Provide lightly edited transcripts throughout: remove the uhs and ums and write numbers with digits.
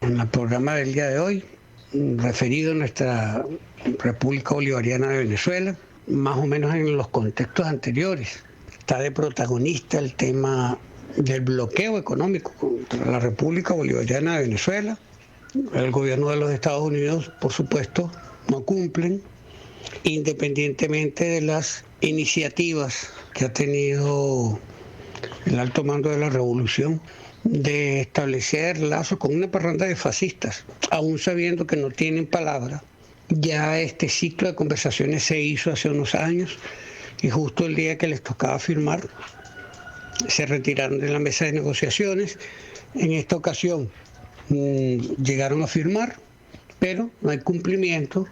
En el programa del día de hoy, referido a nuestra República Bolivariana de Venezuela, más o menos en los contextos anteriores. Está de protagonista el tema del bloqueo económico contra la República Bolivariana de Venezuela. El gobierno de los Estados Unidos, por supuesto, no cumplen, independientemente de las iniciativas que ha tenido el alto mando de la revolución de establecer lazos con una parranda de fascistas, aún sabiendo que no tienen palabra. Ya este ciclo de conversaciones se hizo hace unos años y justo el día que les tocaba firmar se retiraron de la mesa de negociaciones. En esta ocasión llegaron a firmar, pero no hay cumplimiento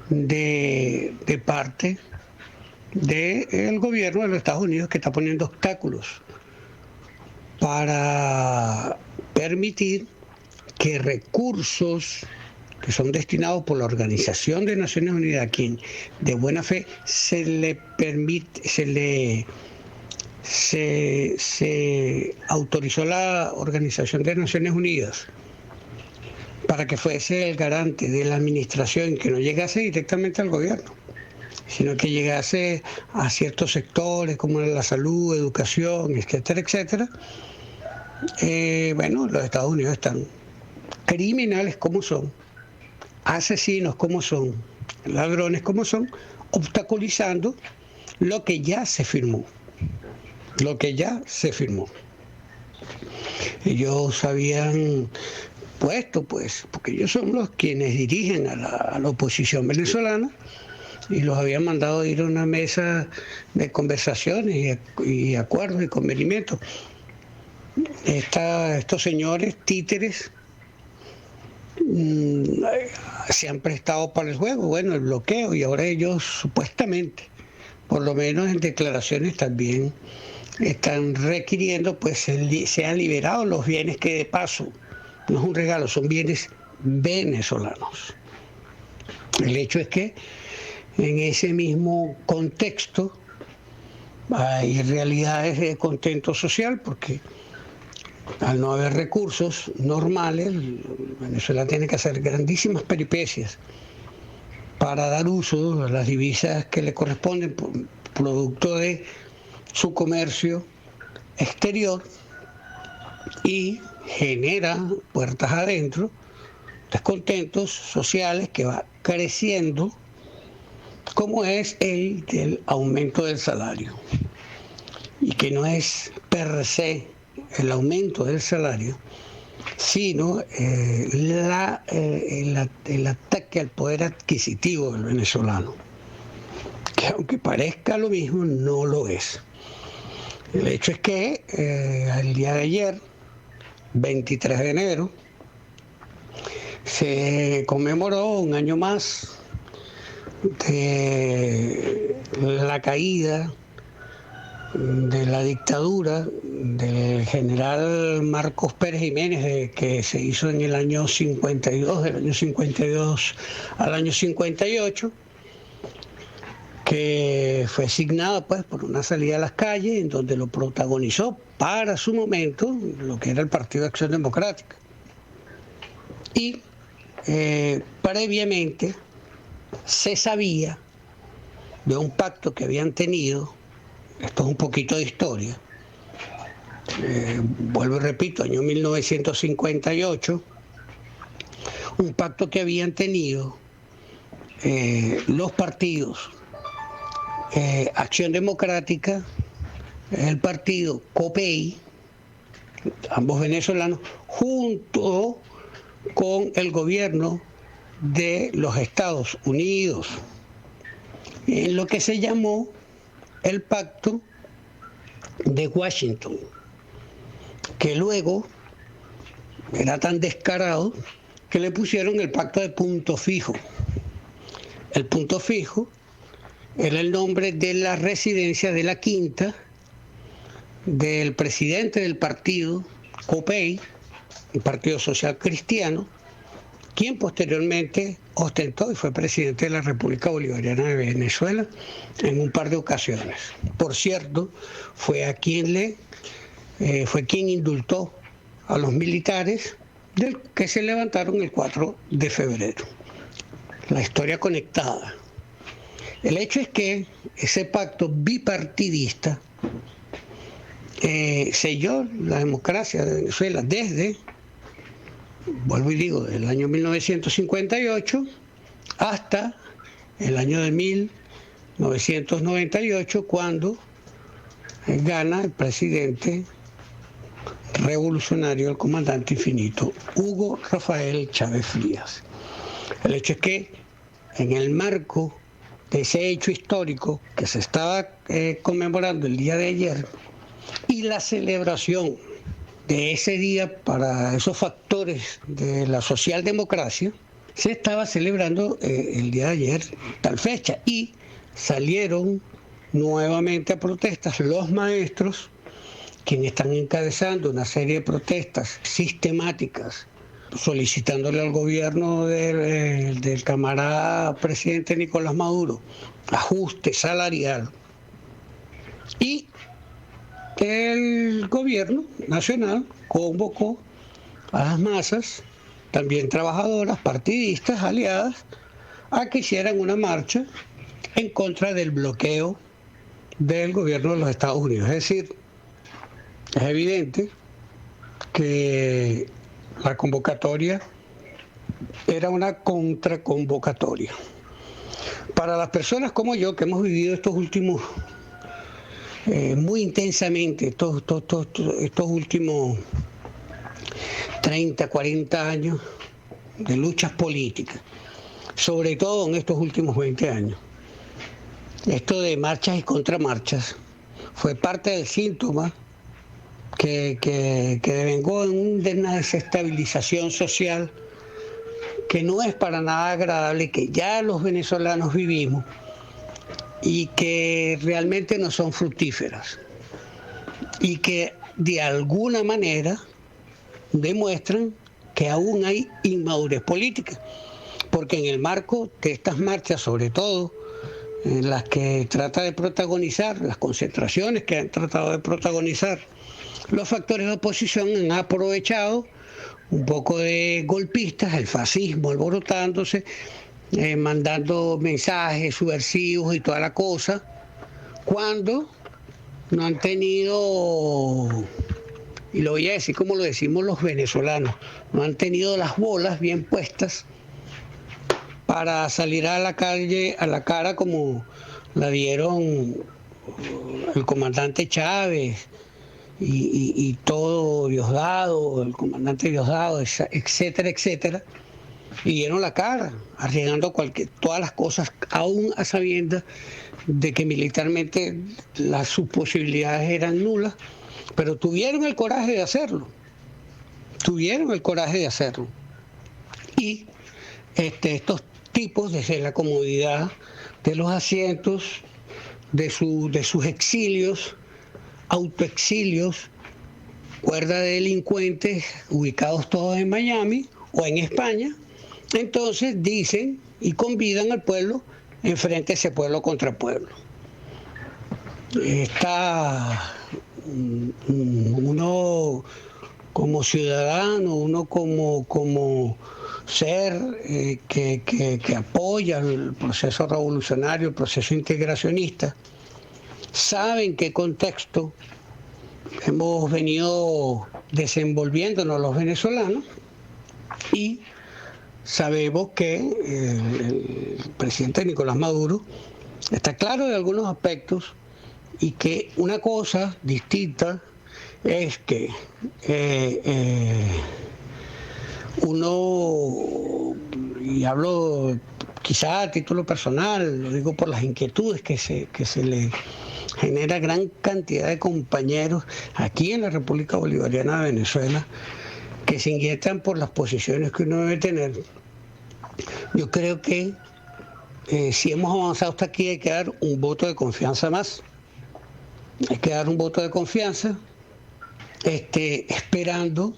de parte del gobierno de los Estados Unidos, que está poniendo obstáculos para permitir que recursos que son destinados por la Organización de Naciones Unidas, a quien de buena fe se le permite, se autorizó la Organización de Naciones Unidas para que fuese el garante de la administración, que no llegase directamente al gobierno, sino que llegase a ciertos sectores como la salud, educación, etcétera, etcétera. Bueno, los Estados Unidos están criminales como son, asesinos como son, ladrones como son, obstaculizando lo que ya se firmó. Ellos habían puesto, pues, porque ellos son los quienes dirigen a la oposición venezolana, y los habían mandado a ir a una mesa de conversaciones y acuerdos y convenimientos. Estos señores títeres se han prestado para el juego, bueno, el bloqueo, y ahora ellos supuestamente, por lo menos en declaraciones también, están requiriendo pues sean liberados los bienes que de paso, no es un regalo, son bienes venezolanos. El hecho es que en ese mismo contexto hay realidades de contento social, porque al no haber recursos normales, Venezuela tiene que hacer grandísimas peripecias para dar uso a las divisas que le corresponden, producto de su comercio exterior, y genera puertas adentro descontentos sociales que va creciendo, como es el del aumento del salario, y que no es per se el aumento del salario, sino el ataque al poder adquisitivo del venezolano, que aunque parezca lo mismo, no lo es. El hecho es que el día de ayer, 23 de enero, se conmemoró un año más de la caída de la dictadura del general Marcos Pérez Jiménez, que se hizo en el año 52, del año 52 al año 58, que fue signada pues por una salida a las calles, en donde lo protagonizó para su momento lo que era el Partido de Acción Democrática. Y previamente se sabía de un pacto que habían tenido. Esto es un poquito de historia. Vuelvo y repito, año 1958, un pacto que habían tenido los partidos Acción Democrática, el partido COPEI, ambos venezolanos, junto con el gobierno de los Estados Unidos, en lo que se llamó el Pacto de Washington, que luego era tan descarado que le pusieron el Pacto de Punto Fijo. El Punto Fijo era el nombre de la residencia de la quinta del presidente del partido COPEI, el Partido Social Cristiano, quien posteriormente ostentó y fue presidente de la República Bolivariana de Venezuela en un par de ocasiones. Por cierto, fue quien indultó a los militares que se levantaron el 4 de febrero. La historia conectada. El hecho es que ese pacto bipartidista selló la democracia de Venezuela desde, vuelvo y digo, el año 1958 hasta el año de 1998, cuando gana el presidente revolucionario, el comandante infinito, Hugo Rafael Chávez Frías. El hecho es que en el marco de ese hecho histórico que se estaba conmemorando el día de ayer y la celebración de ese día para esos factores de la socialdemocracia, se estaba celebrando el día de ayer tal fecha y salieron nuevamente a protestas los maestros, quienes están encabezando una serie de protestas sistemáticas, solicitándole al gobierno del camarada presidente Nicolás Maduro ajuste salarial. Y el gobierno nacional convocó a las masas, también trabajadoras, partidistas, aliadas, a que hicieran una marcha en contra del bloqueo del gobierno de los Estados Unidos. Es decir, es evidente que la convocatoria era una contraconvocatoria. Para las personas como yo, que hemos vivido estos últimos, muy intensamente, estos últimos 30, 40 años de luchas políticas, sobre todo en estos últimos 20 años, esto de marchas y contramarchas fue parte del síntoma que devengó en una desestabilización social que no es para nada agradable, que ya los venezolanos vivimos y que realmente no son fructíferas y que de alguna manera demuestran que aún hay inmadurez política, porque en el marco de estas marchas, sobre todo en las que trata de protagonizar, las concentraciones que han tratado de protagonizar los factores de oposición, han aprovechado un poco de golpistas, el fascismo alborotándose, mandando mensajes subversivos y toda la cosa, cuando no han tenido, y lo voy a decir como lo decimos los venezolanos, no han tenido las bolas bien puestas para salir a la calle, a la cara como la dieron el comandante Chávez y todo Diosdado, el comandante Diosdado, etcétera, etcétera, y dieron la cara, arriesgando todas las cosas, aún a sabiendas de que militarmente sus posibilidades eran nulas, pero tuvieron el coraje de hacerlo, y estos tipos, desde la comodidad de los asientos, de sus exilios, autoexilios, cuerda de delincuentes ubicados todos en Miami o en España, entonces dicen y convidan al pueblo, enfrente a ese pueblo contra pueblo. Uno como ciudadano, uno como ser que apoya el proceso revolucionario, el proceso integracionista, sabe en qué contexto hemos venido desenvolviéndonos los venezolanos y sabemos que el presidente Nicolás Maduro está claro de algunos aspectos y que una cosa distinta es que uno, y hablo quizá a título personal, lo digo por las inquietudes que se le genera gran cantidad de compañeros aquí en la República Bolivariana de Venezuela que se inquietan por las posiciones que uno debe tener. Yo creo que si hemos avanzado hasta aquí hay que dar un voto de confianza más. Hay que dar un voto de confianza, esperando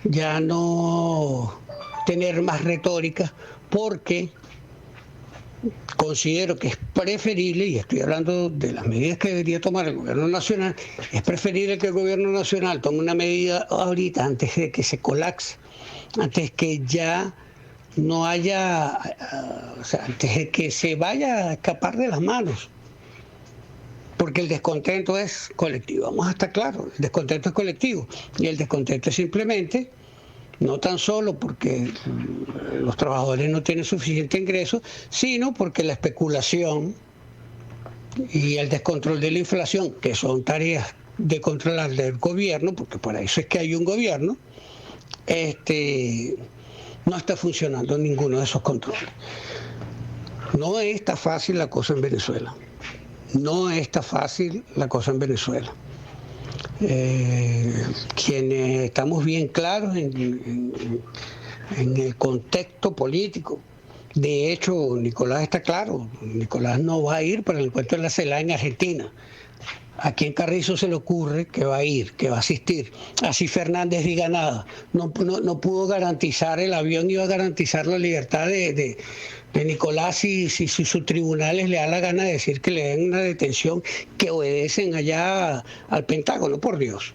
ya no tener más retórica, porque considero que es preferible, y estoy hablando de las medidas que debería tomar el gobierno nacional, es preferible que el gobierno nacional tome una medida ahorita antes de que se colapse antes que ya no haya, o sea, antes de que se vaya a escapar de las manos. Porque el descontento es colectivo, vamos a estar claros, el descontento es colectivo y el descontento es simplemente, no tan solo porque los trabajadores no tienen suficiente ingreso, sino porque la especulación y el descontrol de la inflación, que son tareas de controlar del gobierno, porque por eso es que hay un gobierno, no está funcionando ninguno de esos controles. No está fácil la cosa en Venezuela. No está fácil la cosa en Venezuela. Quienes estamos bien claros en el contexto político. De hecho, Nicolás está claro, Nicolás no va a ir para el encuentro de la CELAC en Argentina. ¿A quién Carrizo se le ocurre que va a ir, que va a asistir? Así Fernández diga nada. No pudo garantizar el avión, iba a garantizar la libertad de Nicolás si sus tribunales le da la gana de decir que le den una detención, que obedecen allá al Pentágono, por Dios.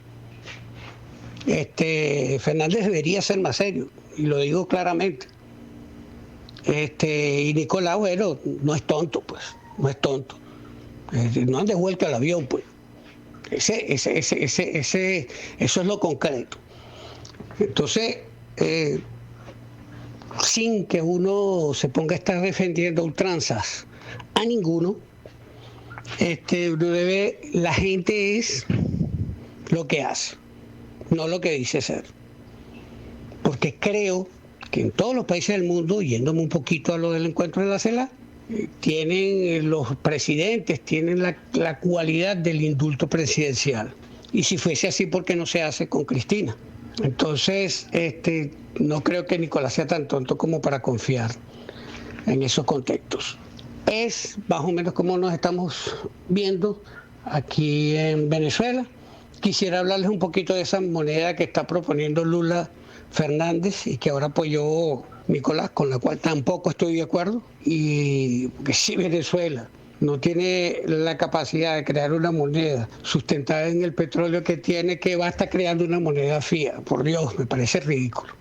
Fernández debería ser más serio, y lo digo claramente. Y Nicolás, bueno, no es tonto, pues, no es tonto. No han devuelto el avión, pues. Eso es lo concreto. Entonces, sin que uno se ponga a estar defendiendo ultranzas a ninguno, la gente es lo que hace, no lo que dice ser. Porque creo que en todos los países del mundo, yéndome un poquito a lo del encuentro de la CELAC, tienen los presidentes, tienen la cualidad del indulto presidencial. Y si fuese así, ¿por qué no se hace con Cristina? Entonces, no creo que Nicolás sea tan tonto como para confiar en esos contextos. Es más o menos como nos estamos viendo aquí en Venezuela. Quisiera hablarles un poquito de esa moneda que está proponiendo Lula Fernández y que ahora apoyó Nicolás, con la cual tampoco estoy de acuerdo. Y que si Venezuela no tiene la capacidad de crear una moneda sustentada en el petróleo que tiene, que va a estar creando una moneda fía. Por Dios, me parece ridículo.